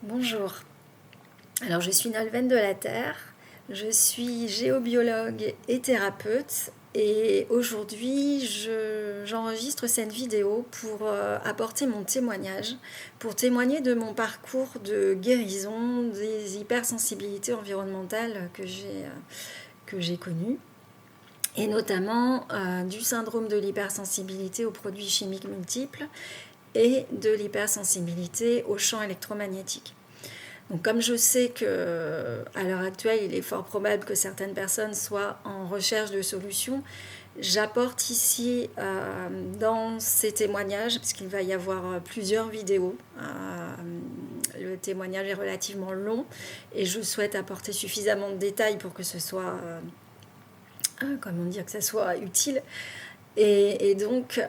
Bonjour, alors je suis Nolwenn de la Terre, je suis géobiologue et thérapeute et aujourd'hui j'enregistre cette vidéo pour apporter mon témoignage, pour témoigner de mon parcours de guérison des hypersensibilités environnementales que j'ai connues et notamment du syndrome de l'hypersensibilité aux produits chimiques multiples et de l'hypersensibilité aux champs électromagnétiques. Donc, comme je sais qu'à l'heure actuelle, il est fort probable que certaines personnes soient en recherche de solutions, j'apporte ici dans ces témoignages, parce qu'il va y avoir plusieurs vidéos, le témoignage est relativement long et je souhaite apporter suffisamment de détails pour que ce soit, comment dire, que ça soit utile. Et donc,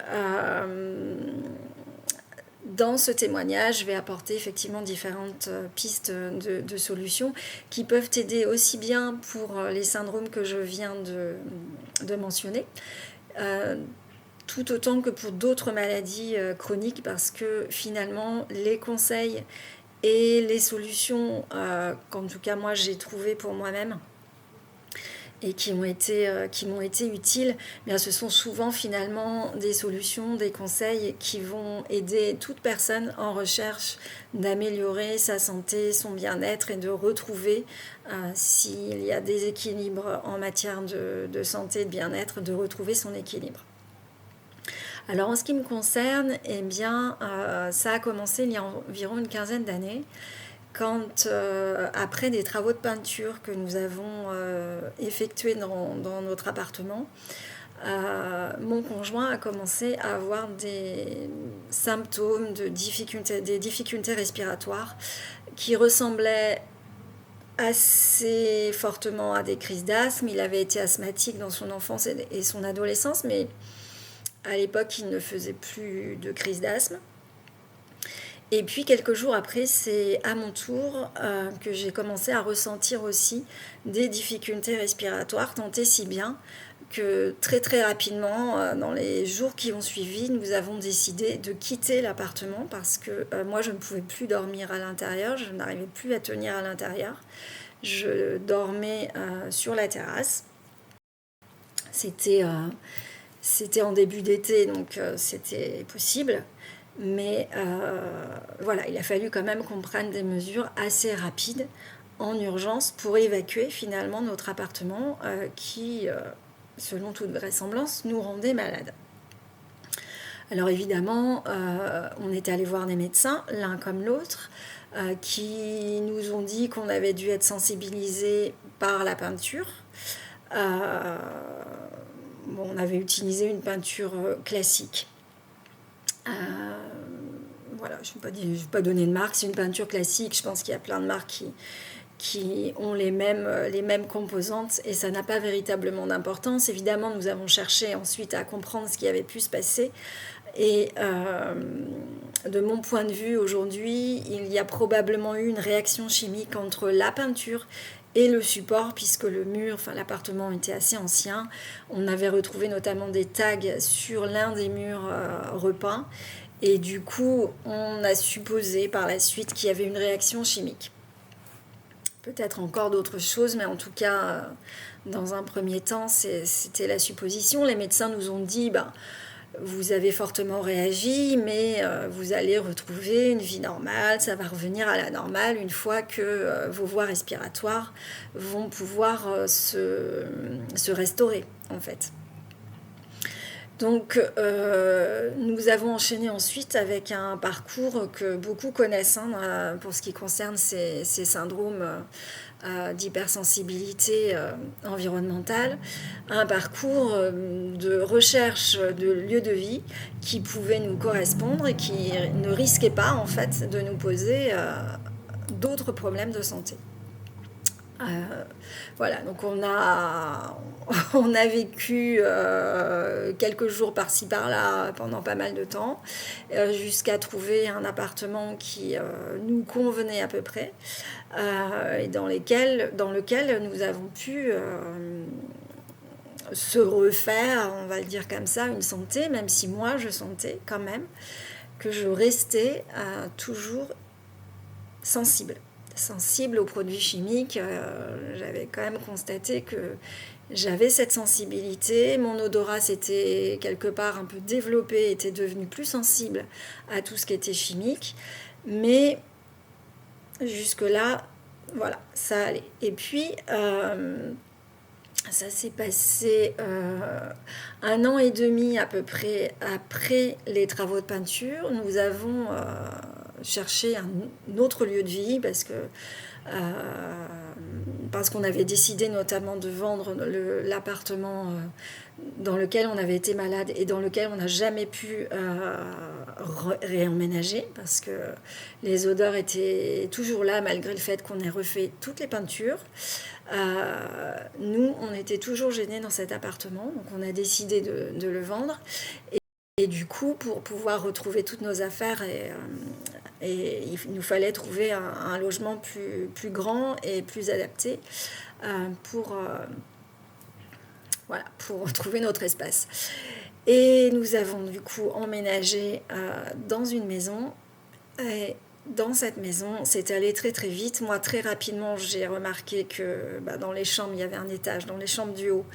dans ce témoignage, je vais apporter effectivement différentes pistes de solutions qui peuvent aider aussi bien pour les syndromes que je viens de mentionner, tout autant que pour d'autres maladies chroniques, parce que finalement, les conseils et les solutions qu'en tout cas moi j'ai trouvées pour moi-même, et qui m'ont été utiles, bien, ce sont souvent finalement des solutions, des conseils qui vont aider toute personne en recherche d'améliorer sa santé, son bien-être et de retrouver, s'il y a des équilibres en matière de santé et de bien-être, de retrouver son équilibre. Alors en ce qui me concerne, eh bien, ça a commencé il y a environ une quinzaine d'années, quand, après des travaux de peinture que nous avons effectués dans notre appartement, mon conjoint a commencé à avoir des symptômes, des difficultés respiratoires qui ressemblaient assez fortement à des crises d'asthme. Il avait été asthmatique dans son enfance et son adolescence, mais à l'époque, il ne faisait plus de crise d'asthme. Et puis quelques jours après, c'est à mon tour que j'ai commencé à ressentir aussi des difficultés respiratoires, tant et si bien que très très rapidement, dans les jours qui ont suivi, nous avons décidé de quitter l'appartement parce que moi je ne pouvais plus dormir à l'intérieur, je n'arrivais plus à tenir à l'intérieur. Je dormais sur la terrasse. C'était en début d'été, donc c'était possible. Mais voilà, il a fallu quand même qu'on prenne des mesures assez rapides en urgence pour évacuer finalement notre appartement qui, selon toute vraisemblance, nous rendait malades. Alors évidemment, on est allé voir des médecins, l'un comme l'autre, qui nous ont dit qu'on avait dû être sensibilisés par la peinture. Bon, on avait utilisé une peinture classique. Voilà, je ne vais pas donner de marque, c'est une peinture classique, je pense qu'il y a plein de marques qui ont les mêmes composantes et ça n'a pas véritablement d'importance. Évidemment, nous avons cherché ensuite à comprendre ce qui avait pu se passer et de mon point de vue aujourd'hui, il y a probablement eu une réaction chimique entre la peinture et le support, puisque le mur, enfin l'appartement était assez ancien. On avait retrouvé notamment des tags sur l'un des murs repeints et du coup on a supposé par la suite qu'il y avait une réaction chimique. Peut-être encore d'autres choses, mais en tout cas dans un premier temps c'était la supposition. Les médecins nous ont dit vous avez fortement réagi, mais vous allez retrouver une vie normale, ça va revenir à la normale une fois que vos voies respiratoires vont pouvoir se restaurer, en fait. Donc, nous avons enchaîné ensuite avec un parcours que beaucoup connaissent pour ce qui concerne ces syndromes d'hypersensibilité environnementale, un parcours de recherche de lieux de vie qui pouvait nous correspondre et qui ne risquait pas en fait de nous poser d'autres problèmes de santé. Voilà, donc on a vécu quelques jours par-ci par-là pendant pas mal de temps, jusqu'à trouver un appartement qui nous convenait à peu près, et dans lequel nous avons pu se refaire, on va le dire comme ça, une santé, même si moi je sentais quand même que je restais toujours sensible aux produits chimiques. J'avais quand même constaté que j'avais cette sensibilité. Mon odorat s'était quelque part un peu développé, était devenu plus sensible à tout ce qui était chimique. Mais jusque-là, voilà, ça allait. Et puis, ça s'est passé 1 an et demi à peu près après les travaux de peinture. Nous avons cherché un autre lieu de vie parce qu'on avait décidé notamment de vendre l'appartement dans lequel on avait été malade et dans lequel on n'a jamais pu réemménager parce que les odeurs étaient toujours là malgré le fait qu'on ait refait toutes les peintures. Nous, on était toujours gênés dans cet appartement, donc on a décidé de le vendre. Et du coup, pour pouvoir retrouver toutes nos affaires, il nous fallait trouver un logement plus grand et plus adapté pour trouver notre espace. Et nous avons du coup emménagé dans une maison. Et dans cette maison, c'est allé très très vite. Moi, très rapidement, j'ai remarqué que dans les chambres, il y avait un étage. Dans les chambres du haut,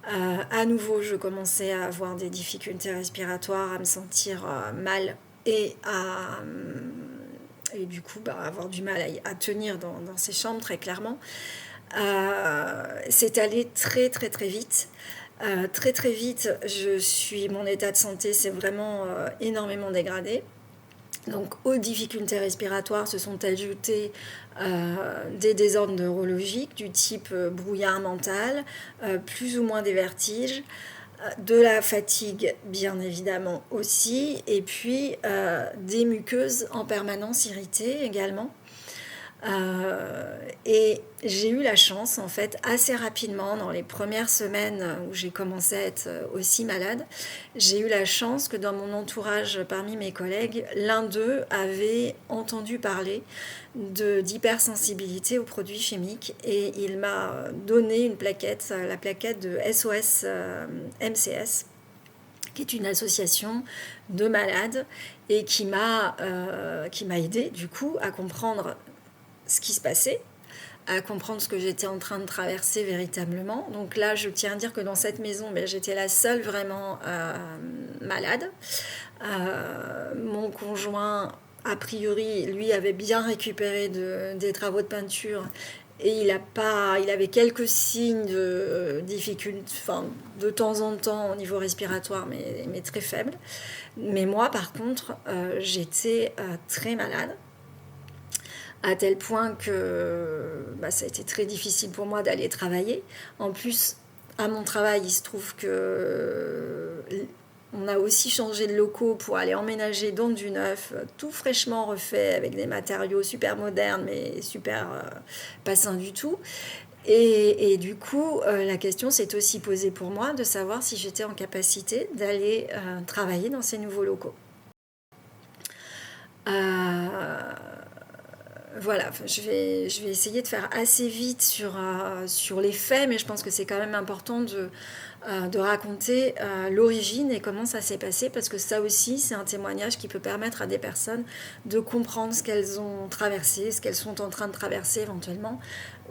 à nouveau, je commençais à avoir des difficultés respiratoires, à me sentir mal et du coup avoir du mal à tenir dans ces chambres, très clairement. C'est allé très très très vite. Très très vite, mon état de santé s'est vraiment énormément dégradé. Donc aux difficultés respiratoires se sont ajoutés des désordres neurologiques du type brouillard mental, plus ou moins des vertiges, de la fatigue bien évidemment aussi, et puis des muqueuses en permanence irritées également. Et j'ai eu la chance, en fait, assez rapidement, dans les premières semaines où j'ai commencé à être aussi malade, j'ai eu la chance que dans mon entourage, parmi mes collègues, l'un d'eux avait entendu parler d'hypersensibilité aux produits chimiques et il m'a donné une plaquette, la plaquette de SOS MCS, qui est une association de malades et qui m'a aidé du coup à comprendre ce qui se passait, à comprendre ce que j'étais en train de traverser véritablement. Donc là, je tiens à dire que dans cette maison, j'étais la seule vraiment malade. Mon conjoint, a priori, lui avait bien récupéré des travaux de peinture et il avait quelques signes de difficulté, de temps en temps au niveau respiratoire, mais très faible. Mais moi, par contre, j'étais très malade, à tel point que ça a été très difficile pour moi d'aller travailler. En plus, à mon travail, il se trouve que on a aussi changé de locaux pour aller emménager dans du neuf, tout fraîchement refait, avec des matériaux super modernes, mais super pas sains du tout. Et du coup, la question s'est aussi posée pour moi de savoir si j'étais en capacité d'aller travailler dans ces nouveaux locaux. Voilà, je vais essayer de faire assez vite sur les faits, mais je pense que c'est quand même important de raconter l'origine et comment ça s'est passé, parce que ça aussi, c'est un témoignage qui peut permettre à des personnes de comprendre ce qu'elles ont traversé, ce qu'elles sont en train de traverser éventuellement,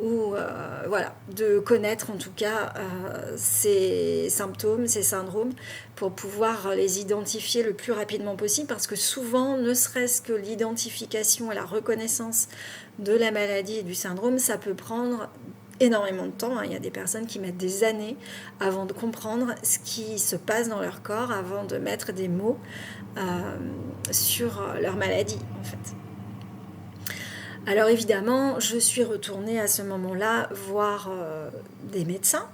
ou de connaître en tout cas ces symptômes, ces syndromes, pour pouvoir les identifier le plus rapidement possible, parce que souvent, ne serait-ce que l'identification et la reconnaissance de la maladie et du syndrome, ça peut prendre énormément de temps. Il y a des personnes qui mettent des années avant de comprendre ce qui se passe dans leur corps, avant de mettre des mots sur leur maladie, en fait. Alors évidemment, je suis retournée à ce moment-là voir des médecins.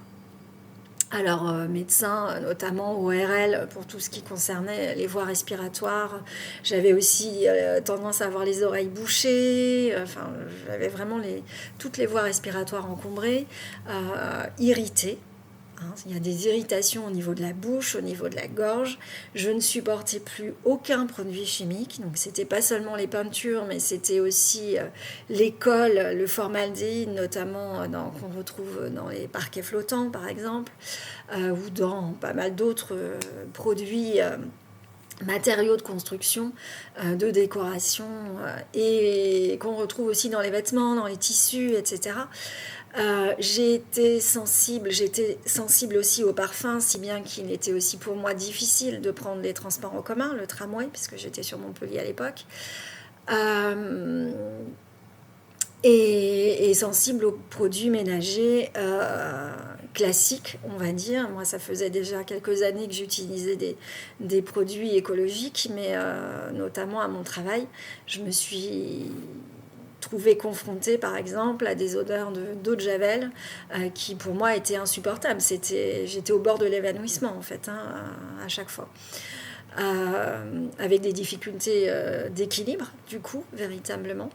Alors, médecins, notamment ORL, pour tout ce qui concernait les voies respiratoires. J'avais aussi tendance à avoir les oreilles bouchées. J'avais vraiment toutes les voies respiratoires encombrées, irritées. Il y a des irritations au niveau de la bouche, au niveau de la gorge. Je ne supportais plus aucun produit chimique. Donc, c'était pas seulement les peintures, mais c'était aussi les cols, le formaldéhyde, notamment qu'on retrouve dans les parquets flottants, par exemple, ou dans pas mal d'autres produits matériaux de construction, de décoration, et qu'on retrouve aussi dans les vêtements, dans les tissus, etc. J'étais sensible aussi au parfum, si bien qu'il était aussi pour moi difficile de prendre les transports en commun, le tramway, puisque j'étais sur Montpellier à l'époque. Euh, et sensible aux produits ménagers classiques, on va dire. Moi, ça faisait déjà quelques années que j'utilisais des produits écologiques, mais notamment à mon travail, je me suis trouvée confrontée, par exemple, à des odeurs d'eau de Javel qui, pour moi, étaient insupportables. J'étais au bord de l'évanouissement, en fait, à chaque fois. Avec des difficultés d'équilibre, du coup, véritablement.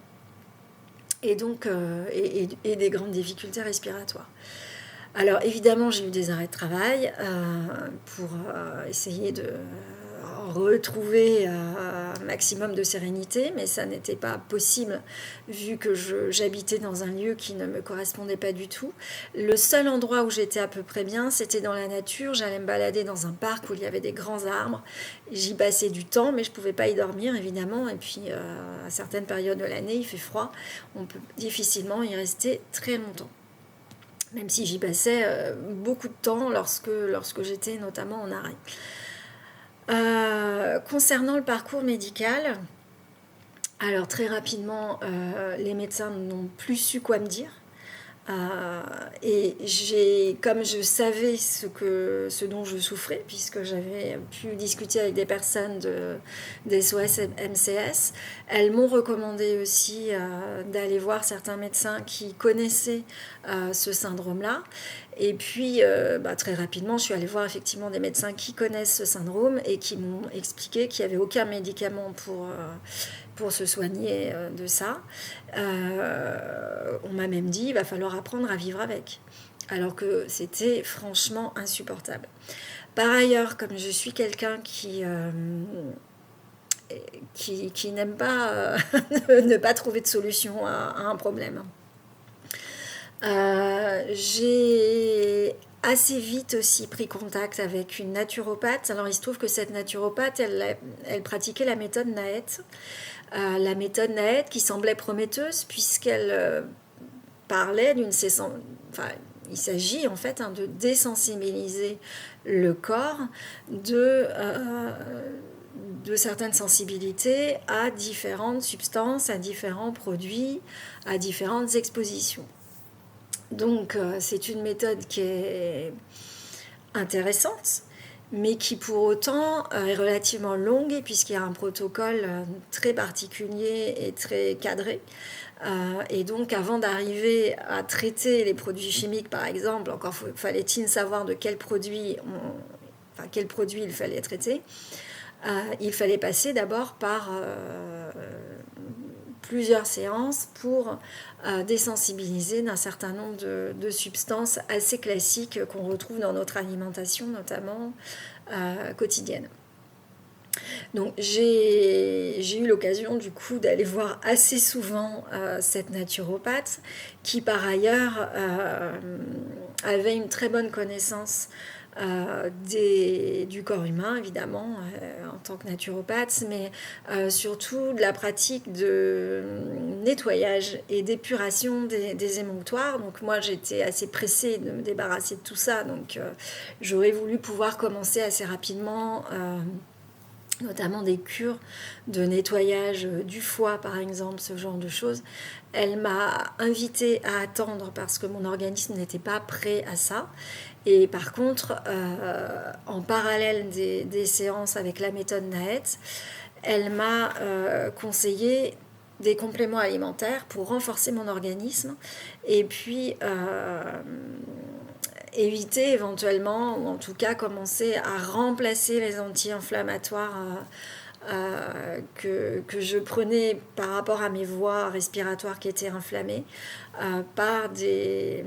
Et donc, et des grandes difficultés respiratoires. Alors évidemment, j'ai eu des arrêts de travail pour essayer de retrouver un maximum de sérénité, mais ça n'était pas possible vu que j'habitais dans un lieu qui ne me correspondait pas du tout. Le seul endroit où j'étais à peu près bien, c'était dans la nature. J'allais me balader dans un parc où il y avait des grands arbres. J'y passais du temps, mais je ne pouvais pas y dormir, évidemment. Et puis, à certaines périodes de l'année, il fait froid. On peut difficilement y rester très longtemps. Même si j'y passais beaucoup de temps lorsque j'étais notamment en arrêt. Concernant le parcours médical, alors très rapidement, les médecins n'ont plus su quoi me dire. Et comme je savais ce dont je souffrais, puisque j'avais pu discuter avec des personnes des SOS MCS, elles m'ont recommandé aussi d'aller voir certains médecins qui connaissaient ce syndrome-là. Et puis, très rapidement, je suis allée voir effectivement des médecins qui connaissent ce syndrome et qui m'ont expliqué qu'il n'y avait aucun médicament pour se soigner de ça. On m'a même dit il va falloir apprendre à vivre avec, alors que c'était franchement insupportable. Par ailleurs, comme je suis quelqu'un qui n'aime pas ne pas trouver de solution à un problème, j'ai assez vite aussi pris contact avec une naturopathe. Alors il se trouve que cette naturopathe, elle pratiquait la méthode Naët. La méthode Naët qui semblait prometteuse puisqu'elle parlait enfin, il s'agit en fait de désensibiliser le corps de certaines sensibilités à différentes substances, à différents produits, à différentes expositions. Donc c'est une méthode qui est intéressante, mais qui pour autant est relativement longue, puisqu'il y a un protocole très particulier et très cadré. Et donc avant d'arriver à traiter les produits chimiques, par exemple, encore fallait-il savoir de quel produit il fallait traiter. Il fallait passer d'abord par plusieurs séances pour désensibiliser d'un certain nombre de substances assez classiques qu'on retrouve dans notre alimentation, notamment quotidienne. Donc j'ai eu l'occasion du coup d'aller voir assez souvent cette naturopathe qui par ailleurs avait une très bonne connaissance du corps humain, évidemment, en tant que naturopathe, mais surtout de la pratique de nettoyage et d'épuration des émonctoires. Donc moi, j'étais assez pressée de me débarrasser de tout ça, donc j'aurais voulu pouvoir commencer assez rapidement notamment des cures de nettoyage du foie, par exemple, ce genre de choses. Elle m'a invitée à attendre parce que mon organisme n'était pas prêt à ça. Et par contre, en parallèle des séances avec la méthode Naët, elle m'a conseillé des compléments alimentaires pour renforcer mon organisme et puis éviter éventuellement, ou en tout cas commencer à remplacer les anti-inflammatoires que je prenais par rapport à mes voies respiratoires qui étaient inflammées par des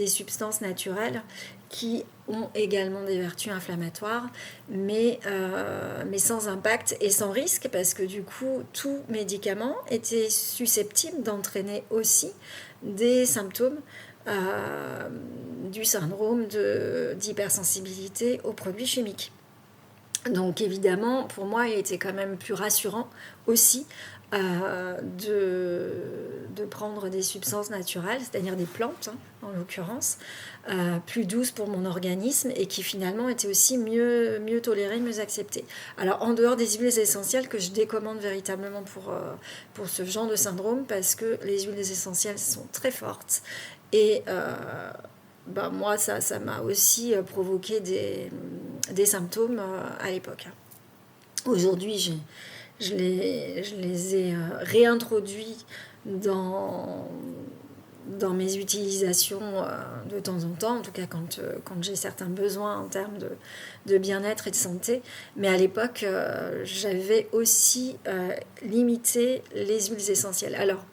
substances naturelles qui ont également des vertus inflammatoires, mais sans impact et sans risque, parce que du coup, tout médicament était susceptible d'entraîner aussi des symptômes du syndrome d'hypersensibilité aux produits chimiques. Donc évidemment, pour moi, il était quand même plus rassurant aussi de prendre des substances naturelles, c'est-à-dire des plantes, hein, en l'occurrence, plus douces pour mon organisme et qui finalement étaient aussi mieux tolérées, mieux acceptées. Alors en dehors des huiles essentielles que je décommande véritablement pour ce genre de syndrome, parce que les huiles essentielles sont très fortes et moi, ça m'a aussi provoqué des symptômes à l'époque. Aujourd'hui, je les ai réintroduits dans, dans mes utilisations de temps en temps, en tout cas quand j'ai certains besoins en termes de bien-être et de santé. Mais à l'époque, j'avais aussi limité les huiles essentielles. Alors,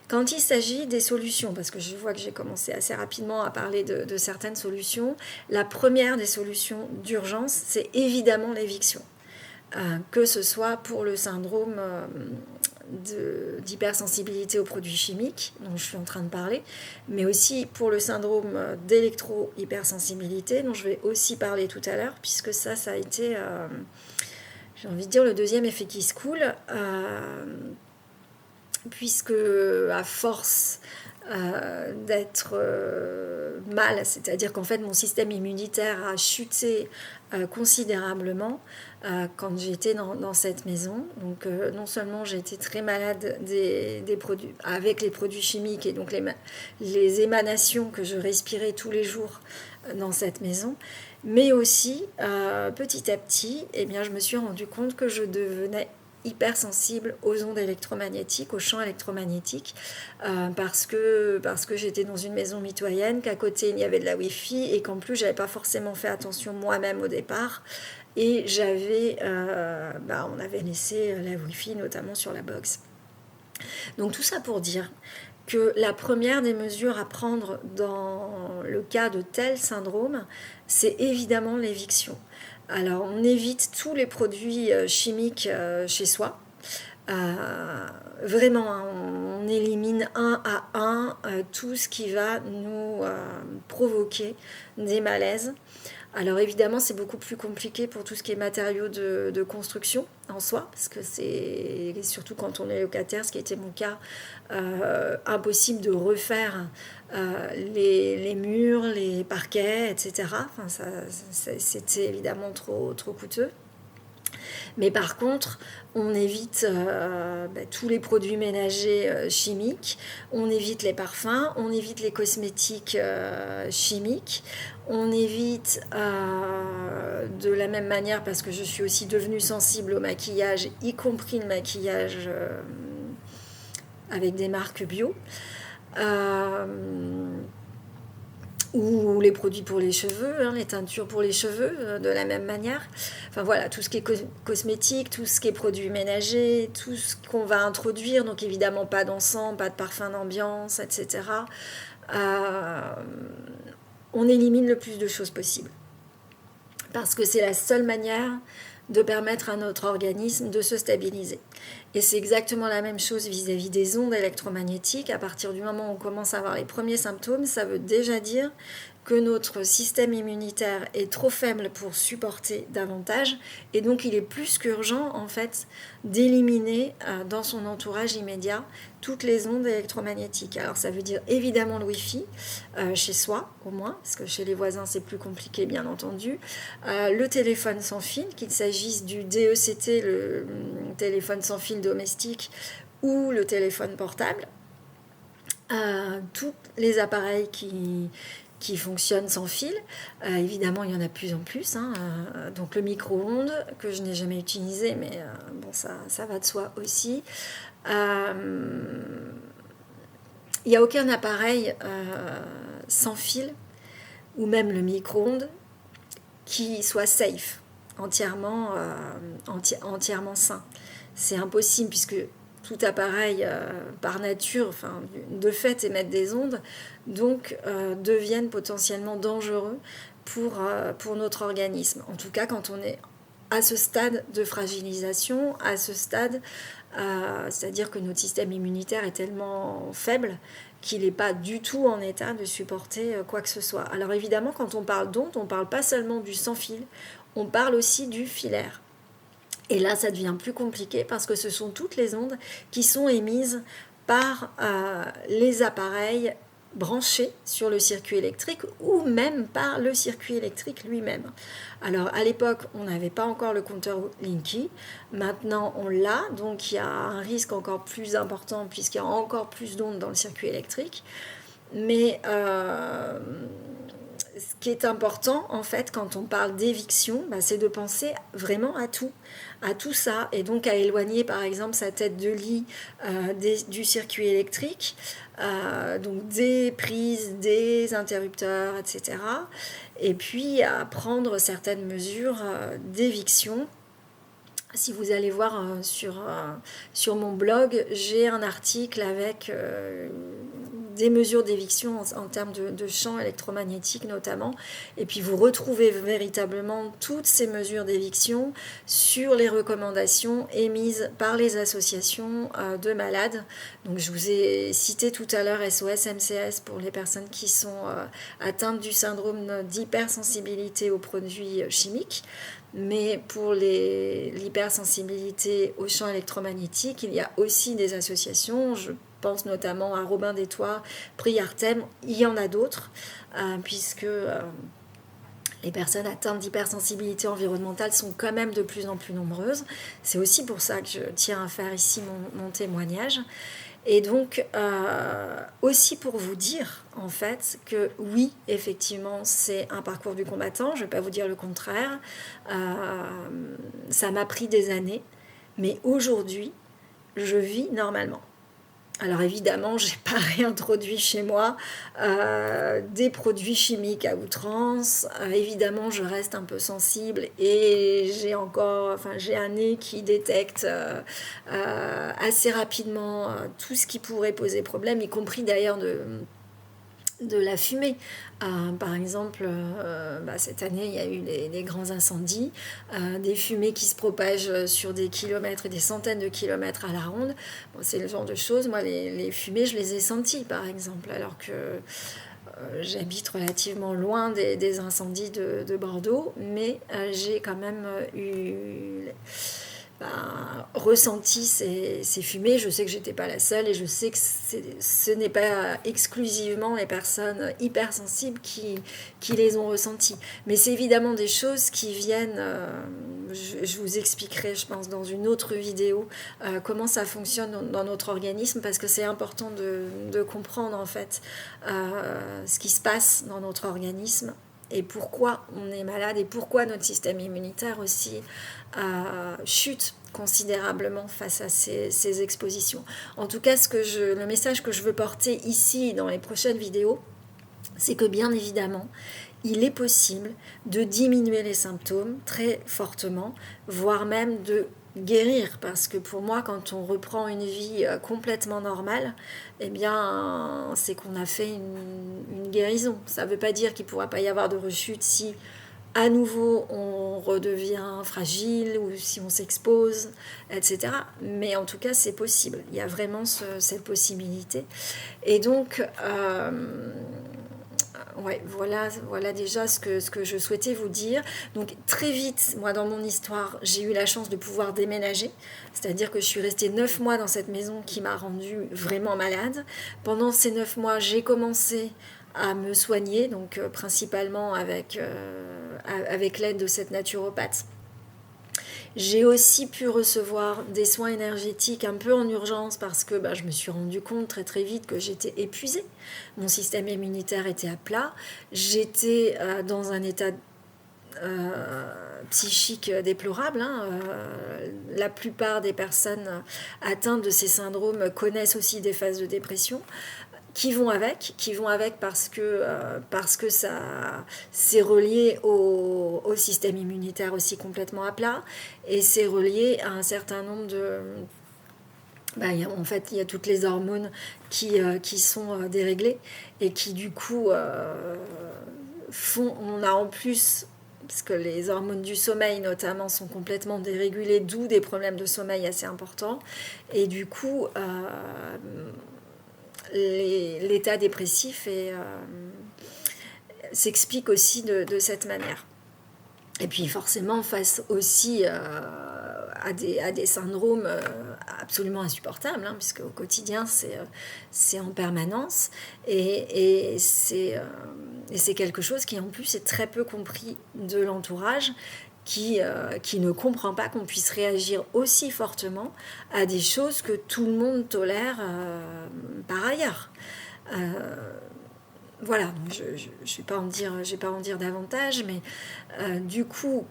quand il s'agit des solutions, parce que je vois que j'ai commencé assez rapidement à parler de certaines solutions, la première des solutions d'urgence, c'est évidemment l'éviction. Que ce soit pour le syndrome d'hypersensibilité aux produits chimiques, dont je suis en train de parler, mais aussi pour le syndrome d'électro-hypersensibilité, dont je vais aussi parler tout à l'heure, puisque ça a été, j'ai envie de dire, le deuxième effet qui se coule, puisque à force d'être mal, c'est-à-dire qu'en fait mon système immunitaire a chuté considérablement quand j'étais dans cette maison. Donc non seulement j'ai été très malade des produits, avec les produits chimiques et donc les émanations que je respirais tous les jours dans cette maison, mais aussi petit à petit, eh bien, je me suis rendu compte que je devenais hypersensible aux ondes électromagnétiques, aux champs électromagnétiques, parce que j'étais dans une maison mitoyenne, qu'à côté il y avait de la Wi-Fi et qu'en plus j'avais pas forcément fait attention moi-même au départ. Et on avait laissé la Wi-Fi notamment sur la box. Donc tout ça pour dire que la première des mesures à prendre dans le cas de tel syndrome, c'est évidemment l'éviction. Alors on évite tous les produits chimiques chez soi. Vraiment, hein, on élimine un à un tout ce qui va nous provoquer des malaises. Alors évidemment, c'est beaucoup plus compliqué pour tout ce qui est matériaux de construction en soi, parce que c'est surtout quand on est locataire, ce qui était mon cas, impossible de refaire les murs, les parquets, etc. Enfin, c'était évidemment trop coûteux. Mais par contre, on évite tous les produits ménagers chimiques, on évite les parfums, on évite les cosmétiques chimiques, on évite de la même manière, parce que je suis aussi devenue sensible au maquillage, y compris le maquillage avec des marques bio. Ou les produits pour les cheveux, hein, les teintures pour les cheveux, de la même manière. Enfin voilà, tout ce qui est cosmétique, tout ce qui est produits ménagers, tout ce qu'on va introduire, donc évidemment pas d'encens, pas de parfum d'ambiance, etc. On élimine le plus de choses possible. Parce que c'est la seule manière de permettre à notre organisme de se stabiliser. Et c'est exactement la même chose vis-à-vis des ondes électromagnétiques. À partir du moment où on commence à avoir les premiers symptômes, ça veut déjà dire que notre système immunitaire est trop faible pour supporter davantage, et donc il est plus qu'urgent en fait d'éliminer dans son entourage immédiat toutes les ondes électromagnétiques. Alors ça veut dire évidemment le Wi-Fi, chez soi au moins, parce que chez les voisins c'est plus compliqué bien entendu, le téléphone sans fil, qu'il s'agisse du DECT, le téléphone sans fil domestique, ou le téléphone portable, tous les appareils qui fonctionnent sans fil. Évidemment, il y en a de plus en plus. Hein. Donc le micro-ondes, que je n'ai jamais utilisé, mais bon, ça va de soi aussi. Il n'y a aucun appareil sans fil, ou même le micro-ondes, qui soit safe, entièrement sain. C'est impossible, puisque tout appareil, par nature, enfin, de fait, émettent des ondes, donc deviennent potentiellement dangereux pour notre organisme. En tout cas, quand on est à ce stade de fragilisation, à ce stade, c'est-à-dire que notre système immunitaire est tellement faible qu'il n'est pas du tout en état de supporter quoi que ce soit. Alors évidemment, quand on parle d'ondes, on ne parle pas seulement du sans fil, on parle aussi du filaire. Et là, ça devient plus compliqué parce que ce sont toutes les ondes qui sont émises par les appareils branchés sur le circuit électrique ou même par le circuit électrique lui-même. Alors à l'époque, on n'avait pas encore le compteur Linky, maintenant on l'a, donc il y a un risque encore plus important puisqu'il y a encore plus d'ondes dans le circuit électrique. Mais ce qui est important en fait quand on parle d'éviction, c'est de penser vraiment à tout ça, et donc à éloigner par exemple sa tête de lit du circuit électrique, donc des prises, des interrupteurs, etc. Et puis à prendre certaines mesures d'éviction. Si vous allez voir sur mon blog, j'ai un article avec des mesures d'éviction en termes de champs électromagnétiques notamment. Et puis vous retrouvez véritablement toutes ces mesures d'éviction sur les recommandations émises par les associations de malades. Donc je vous ai cité tout à l'heure SOS MCS pour les personnes qui sont atteintes du syndrome d'hypersensibilité aux produits chimiques. Mais pour l'hypersensibilité aux champs électromagnétiques, il y a aussi des associations. Je pense notamment à Robin des Toits, Prix Artem. Il y en a d'autres, puisque les personnes atteintes d'hypersensibilité environnementale sont quand même de plus en plus nombreuses. C'est aussi pour ça que je tiens à faire ici mon témoignage. Et donc, aussi pour vous dire, en fait, que oui, effectivement, c'est un parcours du combattant, je ne vais pas vous dire le contraire. Ça m'a pris des années, mais aujourd'hui, je vis normalement. Alors évidemment, je n'ai pas réintroduit chez moi des produits chimiques à outrance. Évidemment, je reste un peu sensible et j'ai un nez qui détecte assez rapidement tout ce qui pourrait poser problème, y compris d'ailleurs de la fumée. Par exemple, cette année, il y a eu les grands incendies, des fumées qui se propagent sur des kilomètres et des centaines de kilomètres à la ronde. Bon, c'est le genre de choses, moi, les fumées, je les ai senties, par exemple, alors que j'habite relativement loin des incendies de Bordeaux, mais j'ai quand même ressenti ces fumées. Je sais que j'étais pas la seule et je sais que ce n'est pas exclusivement les personnes hypersensibles qui les ont ressenties. Mais c'est évidemment des choses qui viennent, je vous expliquerai, je pense, dans une autre vidéo, comment ça fonctionne dans notre organisme, parce que c'est important de comprendre en fait ce qui se passe dans notre organisme et pourquoi on est malade et pourquoi notre système immunitaire aussi chute considérablement face à ces expositions. En tout cas, le message que je veux porter ici dans les prochaines vidéos, c'est que bien évidemment, il est possible de diminuer les symptômes très fortement, voire même de guérir, parce que pour moi, quand on reprend une vie complètement normale, eh bien, c'est qu'on a fait une guérison. Ça ne veut pas dire qu'il ne pourra pas y avoir de rechute si à nouveau on redevient fragile ou si on s'expose, etc. Mais en tout cas, c'est possible. Il y a vraiment cette possibilité. Et donc, voilà déjà ce que je souhaitais vous dire. Donc très vite, moi dans mon histoire, j'ai eu la chance de pouvoir déménager. C'est-à-dire que je suis restée 9 mois dans cette maison qui m'a rendue vraiment malade. Pendant ces 9 mois, j'ai commencé à me soigner, donc principalement avec l'aide de cette naturopathe. J'ai aussi pu recevoir des soins énergétiques un peu en urgence parce que je me suis rendu compte très très vite que j'étais épuisée. Mon système immunitaire était à plat. J'étais dans un état psychique déplorable. La plupart des personnes atteintes de ces syndromes connaissent aussi des phases de dépression qui vont avec parce que ça c'est relié au système immunitaire aussi complètement à plat, et c'est relié à un certain nombre de en fait il y a toutes les hormones qui sont déréglées et qui du coup on a en plus, parce que les hormones du sommeil notamment sont complètement dérégulées, d'où des problèmes de sommeil assez importants, et du coup l'état dépressif s'explique aussi de cette manière. Et puis forcément face aussi à des syndromes absolument insupportables, hein, puisque au quotidien c'est en permanence et c'est quelque chose qui en plus est très peu compris de l'entourage qui ne comprend pas qu'on puisse réagir aussi fortement à des choses que tout le monde tolère par ailleurs. Voilà, je vais pas en dire davantage, mais du coup,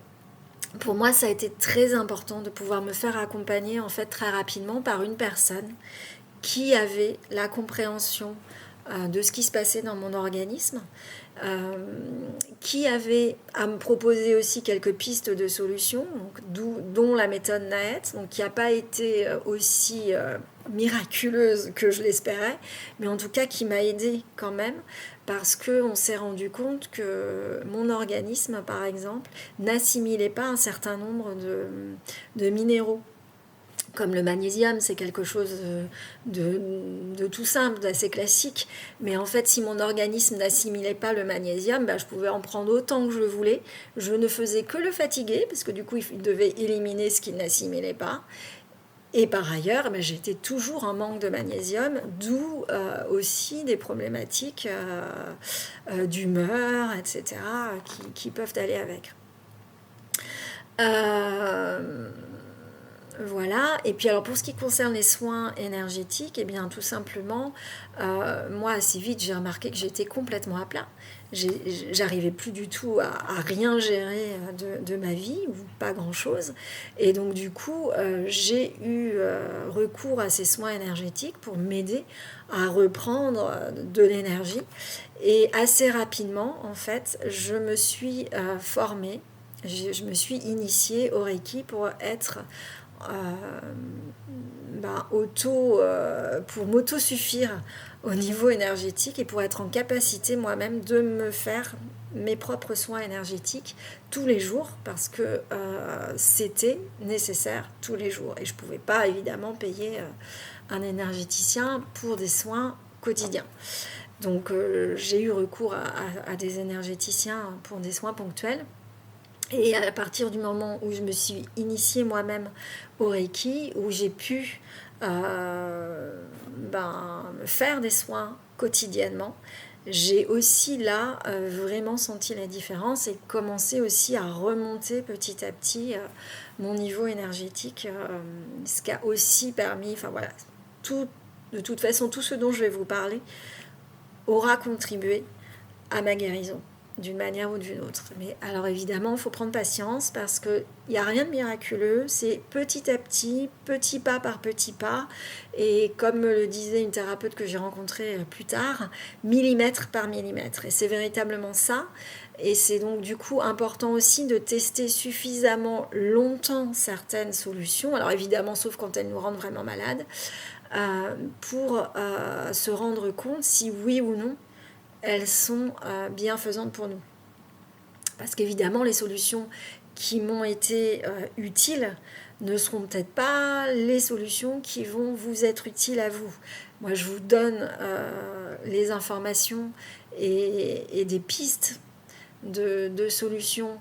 pour moi, ça a été très important de pouvoir me faire accompagner en fait très rapidement par une personne qui avait la compréhension de ce qui se passait dans mon organisme, euh, qui avait à me proposer aussi quelques pistes de solutions, dont la méthode NAET, donc qui n'a pas été aussi miraculeuse que je l'espérais, mais en tout cas qui m'a aidée quand même, parce qu'on s'est rendu compte que mon organisme, par exemple, n'assimilait pas un certain nombre de minéraux comme le magnésium, c'est quelque chose de tout simple, d'assez classique. Mais en fait, si mon organisme n'assimilait pas le magnésium, je pouvais en prendre autant que je voulais. Je ne faisais que le fatiguer, parce que du coup, il devait éliminer ce qu'il n'assimilait pas. Et par ailleurs, j'étais toujours en manque de magnésium, d'où aussi des problématiques d'humeur, etc., qui peuvent aller avec. Voilà, et puis alors pour ce qui concerne les soins énergétiques, bien tout simplement, moi assez vite j'ai remarqué que j'étais complètement à plat. J'arrivais plus du tout à rien gérer de ma vie, ou pas grand-chose. Et donc du coup, j'ai eu recours à ces soins énergétiques pour m'aider à reprendre de l'énergie. Et assez rapidement, en fait, je me suis formée, je me suis initiée au Reiki pour être pour m'auto-suffire au niveau énergétique et pour être en capacité moi-même de me faire mes propres soins énergétiques tous les jours parce que c'était nécessaire tous les jours et je ne pouvais pas évidemment payer un énergéticien pour des soins quotidiens. Donc j'ai eu recours à des énergéticiens pour des soins ponctuels. Et à partir du moment où je me suis initiée moi-même au Reiki, où j'ai pu faire des soins quotidiennement, j'ai aussi là vraiment senti la différence et commencé aussi à remonter petit à petit mon niveau énergétique, ce qui a aussi permis, de toute façon, tout ce dont je vais vous parler aura contribué à ma guérison d'une manière ou d'une autre. Mais alors évidemment, il faut prendre patience parce qu'il n'y a rien de miraculeux, c'est petit à petit, petit pas par petit pas, et comme me le disait une thérapeute que j'ai rencontrée plus tard, millimètre par millimètre. Et c'est véritablement ça, et c'est donc du coup important aussi de tester suffisamment longtemps certaines solutions, alors évidemment sauf quand elles nous rendent vraiment malades, pour se rendre compte si oui ou non elles sont bienfaisantes pour nous. Parce qu'évidemment, les solutions qui m'ont été utiles ne seront peut-être pas les solutions qui vont vous être utiles à vous. Moi, je vous donne les informations et des pistes de solutions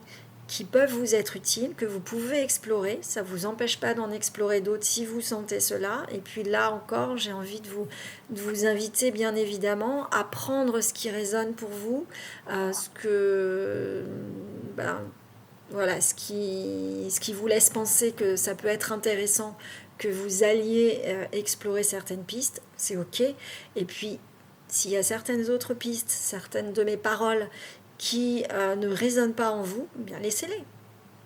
qui peuvent vous être utiles, que vous pouvez explorer. Ça ne vous empêche pas d'en explorer d'autres si vous sentez cela. Et puis là encore, j'ai envie de vous inviter bien évidemment à prendre ce qui résonne pour vous, ce qui vous laisse penser que ça peut être intéressant, que vous alliez explorer certaines pistes, c'est ok. Et puis, s'il y a certaines autres pistes, certaines de mes paroles qui ne résonnent pas en vous, bien laissez-les.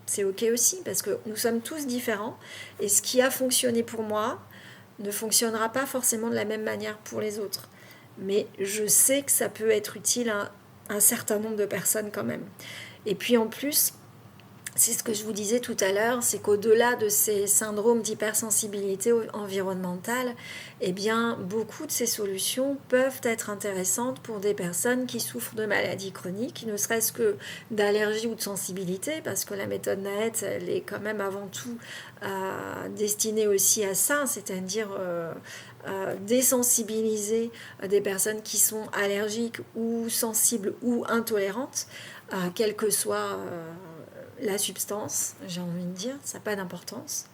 C'est ok aussi, parce que nous sommes tous différents, et ce qui a fonctionné pour moi ne fonctionnera pas forcément de la même manière pour les autres. Mais je sais que ça peut être utile à un certain nombre de personnes quand même. Et puis en plus, c'est ce que je vous disais tout à l'heure, c'est qu'au-delà de ces syndromes d'hypersensibilité environnementale, beaucoup de ces solutions peuvent être intéressantes pour des personnes qui souffrent de maladies chroniques, ne serait-ce que d'allergie ou de sensibilité, parce que la méthode NAET, elle est quand même avant tout destinée aussi à ça, c'est-à-dire désensibiliser des personnes qui sont allergiques ou sensibles ou intolérantes, quel que soit la substance, j'ai envie de dire, ça n'a pas d'importance.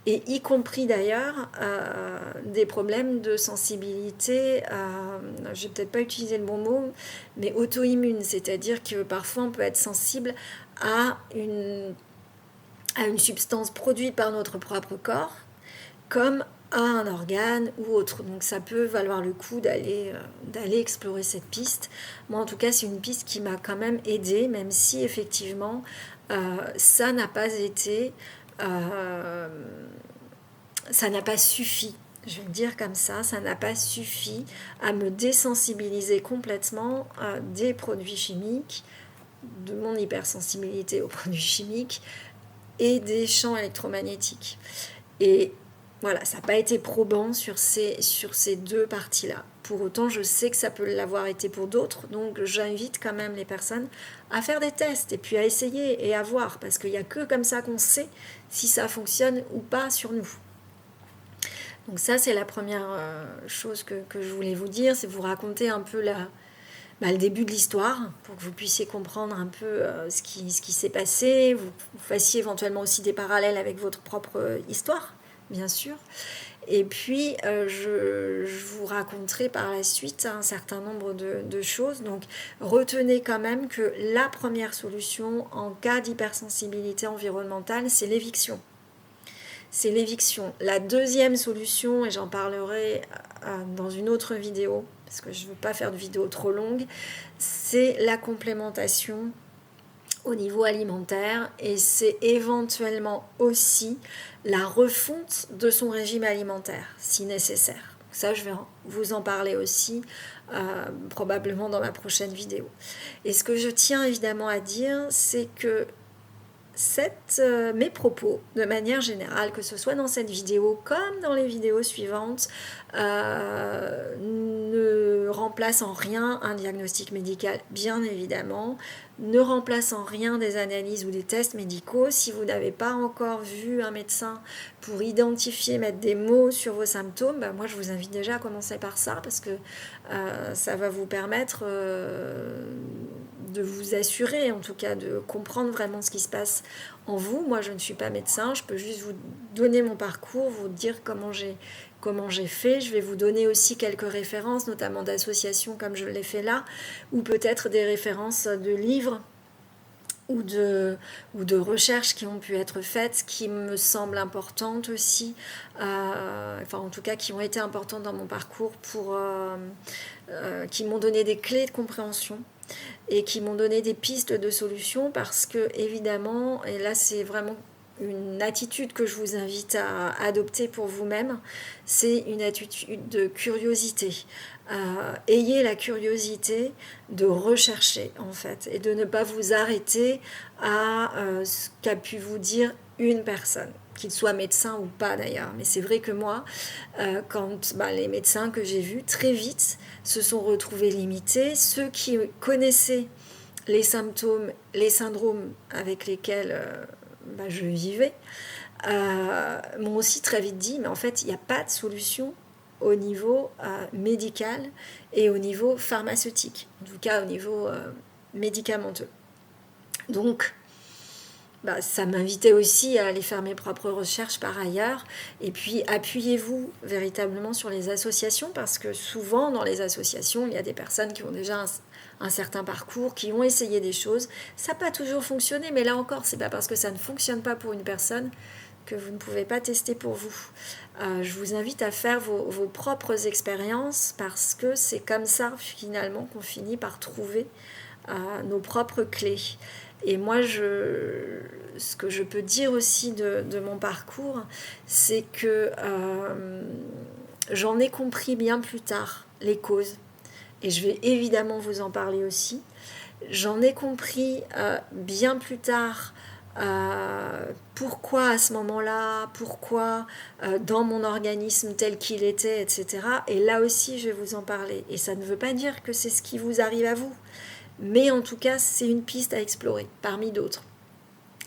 Et y compris d'ailleurs des problèmes de sensibilité, je vais peut-être pas utiliser le bon mot, mais auto-immune, c'est-à-dire que parfois on peut être sensible à une substance produite par notre propre corps, comme à un organe ou autre. Donc ça peut valoir le coup d'aller explorer cette piste. Moi en tout cas c'est une piste qui m'a quand même aidée, même si effectivement ça n'a pas été... ça n'a pas suffi, je vais le dire comme ça n'a pas suffi à me désensibiliser complètement des produits chimiques, de mon hypersensibilité aux produits chimiques et des champs électromagnétiques. Et voilà, ça n'a pas été probant sur ces deux parties-là. Pour autant, je sais que ça peut l'avoir été pour d'autres, donc j'invite quand même les personnes à faire des tests et puis à essayer et à voir, parce qu'il n'y a que comme ça qu'on sait si ça fonctionne ou pas sur nous. Donc ça, c'est la première chose que je voulais vous dire, c'est vous raconter un peu le début de l'histoire, pour que vous puissiez comprendre un peu ce qui s'est passé, vous fassiez éventuellement aussi des parallèles avec votre propre histoire, bien sûr. Et puis, je vous raconterai par la suite un certain nombre de choses. Donc, retenez quand même que la première solution en cas d'hypersensibilité environnementale, c'est l'éviction. C'est l'éviction. La deuxième solution, et j'en parlerai dans une autre vidéo, parce que je ne veux pas faire de vidéo trop longue, c'est la complémentation au niveau alimentaire, et c'est éventuellement aussi la refonte de son régime alimentaire, si nécessaire. Ça, je vais vous en parler aussi, probablement dans ma prochaine vidéo. Et ce que je tiens évidemment à dire, c'est que mes propos, de manière générale, que ce soit dans cette vidéo comme dans les vidéos suivantes, ne remplacent en rien un diagnostic médical, bien évidemment, ne remplacent en rien des analyses ou des tests médicaux. Si vous n'avez pas encore vu un médecin pour identifier, mettre des mots sur vos symptômes, moi je vous invite déjà à commencer par ça, parce que ça va vous permettre de vous assurer, en tout cas de comprendre vraiment ce qui se passe en vous. Moi je ne suis pas médecin, je peux juste vous donner mon parcours, vous dire comment j'ai fait. Je vais vous donner aussi quelques références, notamment d'associations comme je l'ai fait là, ou peut-être des références de livres ou de recherches qui ont pu être faites, qui me semblent importantes aussi, enfin en tout cas qui ont été importantes dans mon parcours, qui m'ont donné des clés de compréhension et qui m'ont donné des pistes de solutions, parce que évidemment, et là c'est vraiment une attitude que je vous invite à adopter pour vous-même, c'est une attitude de curiosité. Ayez la curiosité de rechercher en fait, et de ne pas vous arrêter à ce qu'a pu vous dire une personne, qu'il soit médecin ou pas d'ailleurs. Mais c'est vrai que moi, quand les médecins que j'ai vus très vite se sont retrouvés limités, ceux qui connaissaient les symptômes, les syndromes avec lesquels je vivais, m'ont aussi très vite dit, mais en fait il n'y a pas de solution au niveau médical et au niveau pharmaceutique, en tout cas au niveau médicamenteux. Donc ça m'invitait aussi à aller faire mes propres recherches par ailleurs, et puis appuyez-vous véritablement sur les associations, parce que souvent dans les associations il y a des personnes qui ont déjà un certain parcours, qui ont essayé des choses, ça n'a pas toujours fonctionné, mais là encore c'est pas parce que ça ne fonctionne pas pour une personne que vous ne pouvez pas tester pour vous. Je vous invite à faire vos propres expériences, parce que c'est comme ça finalement qu'on finit par trouver nos propres clés. Et moi, ce que je peux dire aussi de mon parcours, c'est que j'en ai compris bien plus tard les causes. Et je vais évidemment vous en parler aussi. J'en ai compris bien plus tard pourquoi à ce moment-là, pourquoi dans mon organisme tel qu'il était, etc. Et là aussi, je vais vous en parler. Et ça ne veut pas dire que c'est ce qui vous arrive à vous. Mais en tout cas, c'est une piste à explorer, parmi d'autres.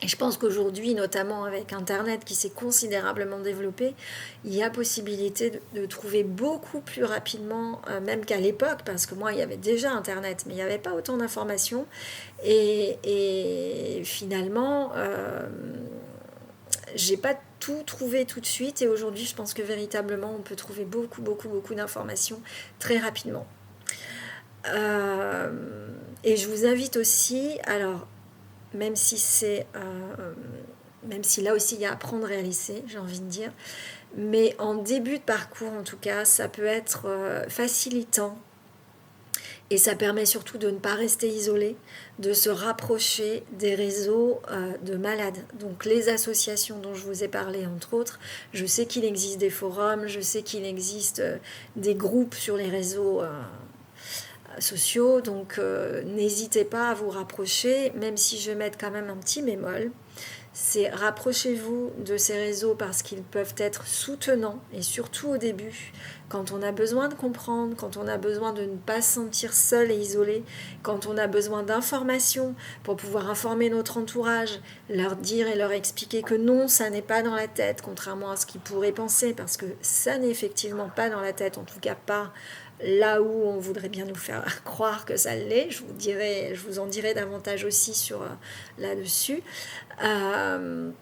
Et je pense qu'aujourd'hui, notamment avec Internet qui s'est considérablement développé, il y a possibilité de trouver beaucoup plus rapidement, même qu'à l'époque, parce que moi, il y avait déjà Internet, mais il n'y avait pas autant d'informations. Et finalement, j'ai pas tout trouvé tout de suite. Et aujourd'hui, je pense que véritablement, on peut trouver beaucoup, beaucoup, beaucoup d'informations très rapidement. Euh, et je vous invite aussi, alors, même si c'est même si là aussi il y a à apprendre et à laisser, j'ai envie de dire, mais en début de parcours en tout cas, ça peut être facilitant et ça permet surtout de ne pas rester isolé, de se rapprocher des réseaux de malades. Donc les associations dont je vous ai parlé entre autres, je sais qu'il existe des forums, je sais qu'il existe des groupes sur les réseaux sociaux, donc n'hésitez pas à vous rapprocher, même si je vais mettre quand même un petit bémol. C'est rapprochez-vous de ces réseaux parce qu'ils peuvent être soutenants et surtout au début, quand on a besoin de comprendre, quand on a besoin de ne pas se sentir seul et isolé, quand on a besoin d'informations pour pouvoir informer notre entourage, leur dire et leur expliquer que non, ça n'est pas dans la tête, contrairement à ce qu'ils pourraient penser, parce que ça n'est effectivement pas dans la tête, en tout cas pas là où on voudrait bien nous faire croire que ça l'est. Je vous en dirai davantage aussi sur là-dessus. Euh,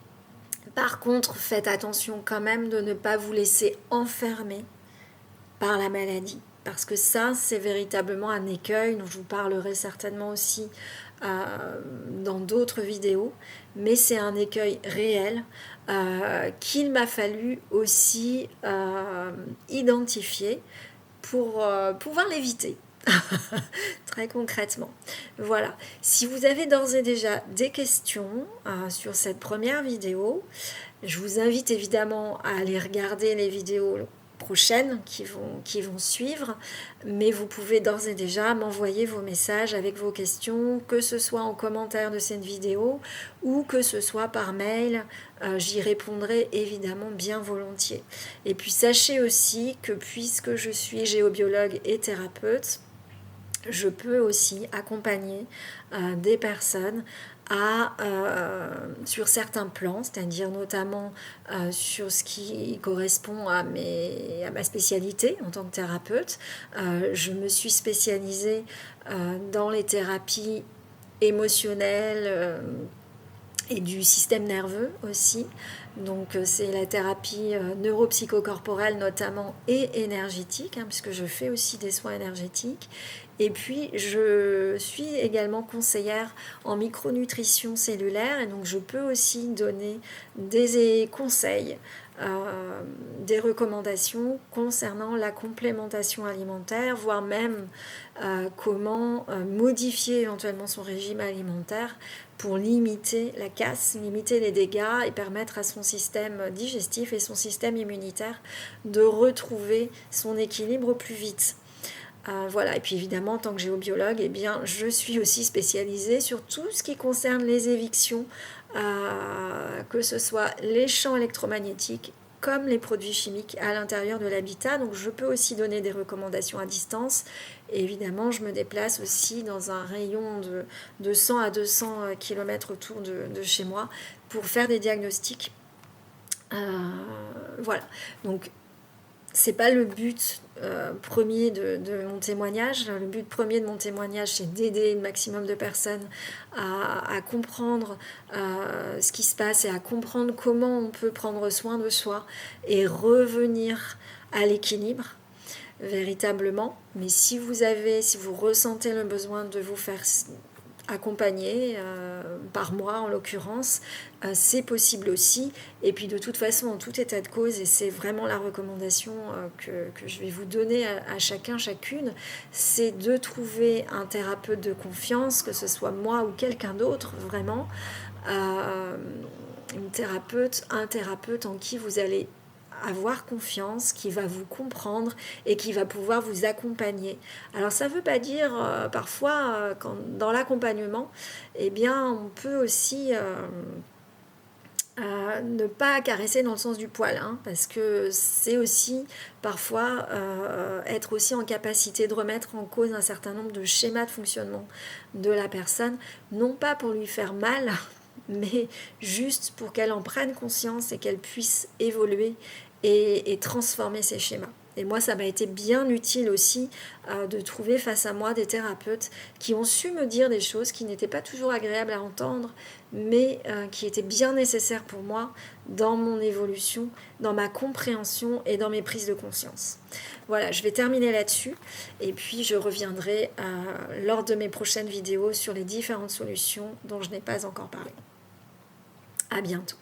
Par contre, faites attention quand même de ne pas vous laisser enfermer par la maladie. Parce que ça, c'est véritablement un écueil dont je vous parlerai certainement aussi dans d'autres vidéos. Mais c'est un écueil réel qu'il m'a fallu aussi identifier pour pouvoir l'éviter. Très concrètement. Voilà. Si vous avez d'ores et déjà des questions sur cette première vidéo, je vous invite évidemment à aller regarder les vidéos prochaines qui vont suivre, mais vous pouvez d'ores et déjà m'envoyer vos messages avec vos questions, que ce soit en commentaire de cette vidéo ou que ce soit par mail, j'y répondrai évidemment bien volontiers. Et puis sachez aussi que puisque je suis géobiologue et thérapeute, je peux aussi accompagner des personnes sur certains plans, c'est-à-dire notamment sur ce qui correspond à ma spécialité en tant que thérapeute. Je me suis spécialisée dans les thérapies émotionnelles et du système nerveux aussi. Donc c'est la thérapie neuropsychocorporelle notamment et énergétique, puisque je fais aussi des soins énergétiques. Et puis je suis également conseillère en micronutrition cellulaire et donc je peux aussi donner des conseils, des recommandations concernant la complémentation alimentaire, voire même comment modifier éventuellement son régime alimentaire pour limiter la casse, limiter les dégâts et permettre à son système digestif et son système immunitaire de retrouver son équilibre plus vite. Voilà, et puis évidemment, en tant que géobiologue, eh bien, je suis aussi spécialisée sur tout ce qui concerne les évictions, que ce soit les champs électromagnétiques comme les produits chimiques à l'intérieur de l'habitat. Donc je peux aussi donner des recommandations à distance. Et évidemment, je me déplace aussi dans un rayon de 100 à 200 km autour de chez moi pour faire des diagnostics. Voilà, donc c'est pas le but premier de mon témoignage. Le but premier de mon témoignage, c'est d'aider le maximum de personnes à comprendre ce qui se passe et à comprendre comment on peut prendre soin de soi et revenir à l'équilibre véritablement. Mais si vous ressentez le besoin de vous faire accompagné par moi en l'occurrence, c'est possible aussi. Et puis de toute façon, en tout état de cause, et c'est vraiment la recommandation que je vais vous donner à chacun, chacune, c'est de trouver un thérapeute de confiance, que ce soit moi ou quelqu'un d'autre, vraiment, un thérapeute en qui vous allez avoir confiance, qui va vous comprendre et qui va pouvoir vous accompagner. Alors ça ne veut pas dire parfois dans l'accompagnement, eh bien on peut aussi ne pas caresser dans le sens du poil, parce que c'est aussi parfois être aussi en capacité de remettre en cause un certain nombre de schémas de fonctionnement de la personne, non pas pour lui faire mal, mais juste pour qu'elle en prenne conscience et qu'elle puisse évoluer et transformer ses schémas. Et moi, ça m'a été bien utile aussi de trouver face à moi des thérapeutes qui ont su me dire des choses qui n'étaient pas toujours agréables à entendre, mais qui étaient bien nécessaires pour moi dans mon évolution, dans ma compréhension et dans mes prises de conscience. Voilà, je vais terminer là-dessus et puis je reviendrai lors de mes prochaines vidéos sur les différentes solutions dont je n'ai pas encore parlé. À bientôt.